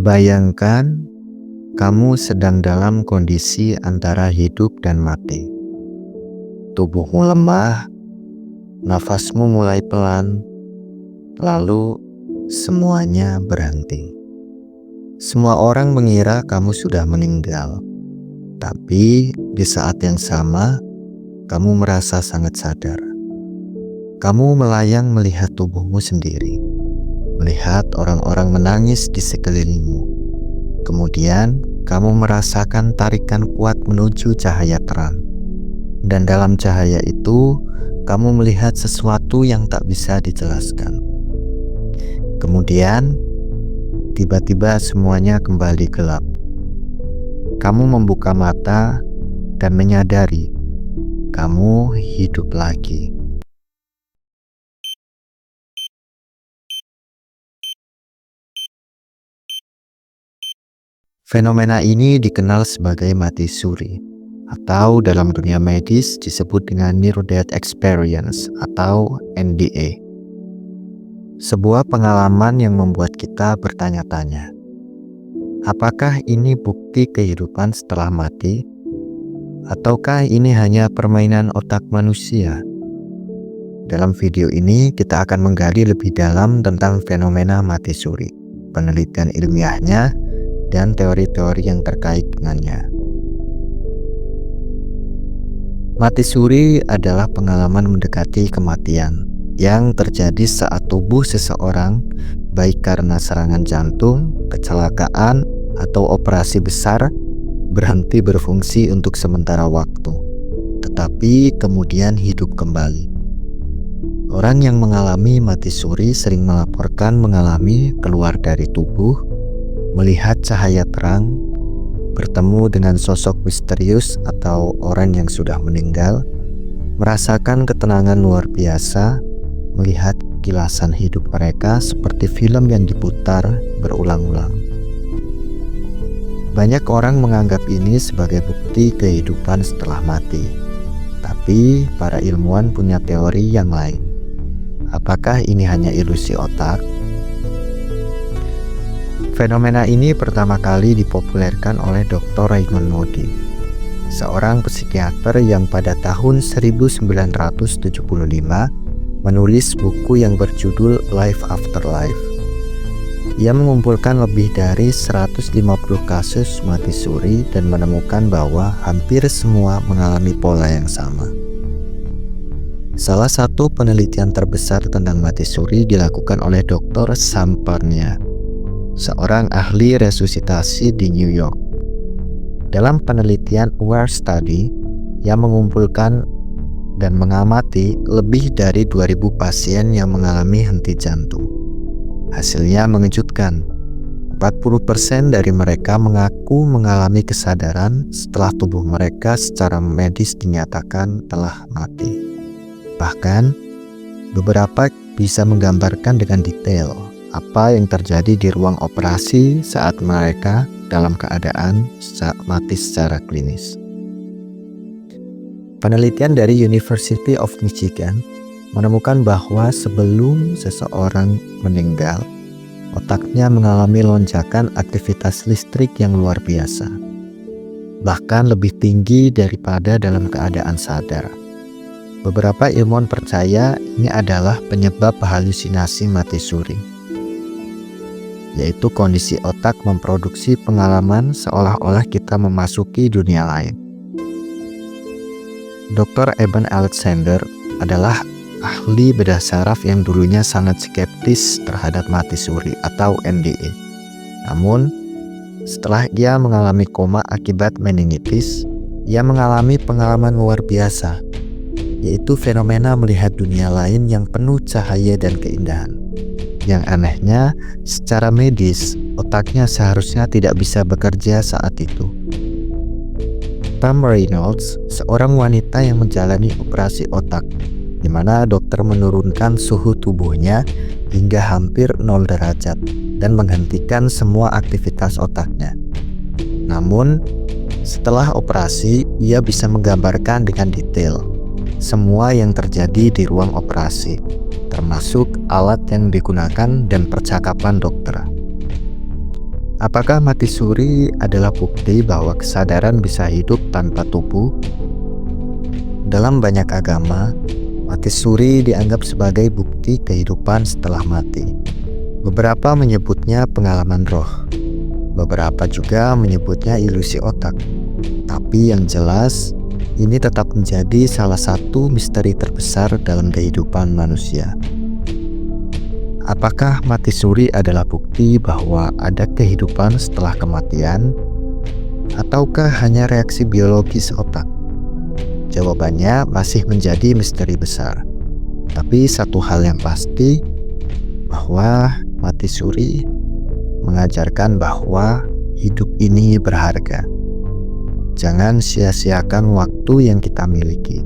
Bayangkan kamu sedang dalam kondisi antara hidup dan mati. Tubuhmu lemah, nafasmu mulai pelan, lalu semuanya berhenti. Semua orang mengira kamu sudah meninggal, tapi di saat yang sama, kamu merasa sangat sadar. Kamu melayang melihat tubuhmu sendiri, melihat orang-orang menangis di sekelilingmu. Kemudian, kamu merasakan tarikan kuat menuju cahaya terang. Dan dalam cahaya itu, kamu melihat sesuatu yang tak bisa dijelaskan. Kemudian, tiba-tiba semuanya kembali gelap. Kamu membuka mata dan menyadari kamu hidup lagi. Fenomena ini dikenal sebagai mati suri, atau dalam dunia medis disebut dengan Near Death Experience atau NDE. Sebuah pengalaman yang membuat kita bertanya-tanya, apakah ini bukti kehidupan setelah mati? Ataukah ini hanya permainan otak manusia? Dalam video ini kita akan menggali lebih dalam tentang fenomena mati suri, penelitian ilmiahnya, dan teori-teori yang terkait dengannya. Mati suri adalah pengalaman mendekati kematian yang terjadi saat tubuh seseorang, baik karena serangan jantung, kecelakaan, atau operasi besar, berhenti berfungsi untuk sementara waktu, tetapi kemudian hidup kembali. Orang yang mengalami mati suri sering melaporkan mengalami keluar dari tubuh, melihat cahaya terang, bertemu dengan sosok misterius atau orang yang sudah meninggal, merasakan ketenangan luar biasa, melihat kilasan hidup mereka seperti film yang diputar berulang-ulang. Banyak orang menganggap ini sebagai bukti kehidupan setelah mati, tapi para ilmuwan punya teori yang lain. Apakah ini hanya ilusi otak? Fenomena ini pertama kali dipopulerkan oleh Dr. Raymond Moody, seorang psikiater yang pada tahun 1975 menulis buku yang berjudul Life After Life. Ia mengumpulkan lebih dari 150 kasus mati suri dan menemukan bahwa hampir semua mengalami pola yang sama. Salah satu penelitian terbesar tentang mati suri dilakukan oleh Dr. Sam Parnia, seorang ahli resusitasi di New York. Dalam penelitian AWARE Study yang mengumpulkan dan mengamati lebih dari 2000 pasien yang mengalami henti jantung. Hasilnya mengejutkan. 40% dari mereka mengaku mengalami kesadaran setelah tubuh mereka secara medis dinyatakan telah mati. Bahkan, beberapa bisa menggambarkan dengan detail apa yang terjadi di ruang operasi saat mereka dalam keadaan mati secara klinis. Penelitian dari University of Michigan menemukan bahwa sebelum seseorang meninggal, otaknya mengalami lonjakan aktivitas listrik yang luar biasa, bahkan lebih tinggi daripada dalam keadaan sadar. Beberapa ilmuwan percaya ini adalah penyebab halusinasi mati suri, yaitu kondisi otak memproduksi pengalaman seolah-olah kita memasuki dunia lain. Dr. Eben Alexander adalah ahli bedah saraf yang dulunya sangat skeptis terhadap mati suri atau NDE. Namun, setelah ia mengalami koma akibat meningitis, ia mengalami pengalaman luar biasa, yaitu fenomena melihat dunia lain yang penuh cahaya dan keindahan. Yang anehnya, secara medis, otaknya seharusnya tidak bisa bekerja saat itu. Pam Reynolds, seorang wanita yang menjalani operasi otak, di mana dokter menurunkan suhu tubuhnya hingga hampir 0 derajat dan menghentikan semua aktivitas otaknya. Namun, setelah operasi, ia bisa menggambarkan dengan detail semua yang terjadi di ruang operasi, termasuk alat yang digunakan dan percakapan dokter. Apakah mati suri adalah bukti bahwa kesadaran bisa hidup tanpa tubuh? Dalam banyak agama, mati suri dianggap sebagai bukti kehidupan setelah mati. Beberapa menyebutnya pengalaman roh, beberapa juga menyebutnya ilusi otak. Tapi yang jelas, ini tetap menjadi salah satu misteri terbesar dalam kehidupan manusia. Apakah mati suri adalah bukti bahwa ada kehidupan setelah kematian, ataukah hanya reaksi biologis otak? Jawabannya masih menjadi misteri besar. Tapi satu hal yang pasti, bahwa mati suri mengajarkan bahwa hidup ini berharga. Jangan sia-siakan waktu yang kita miliki.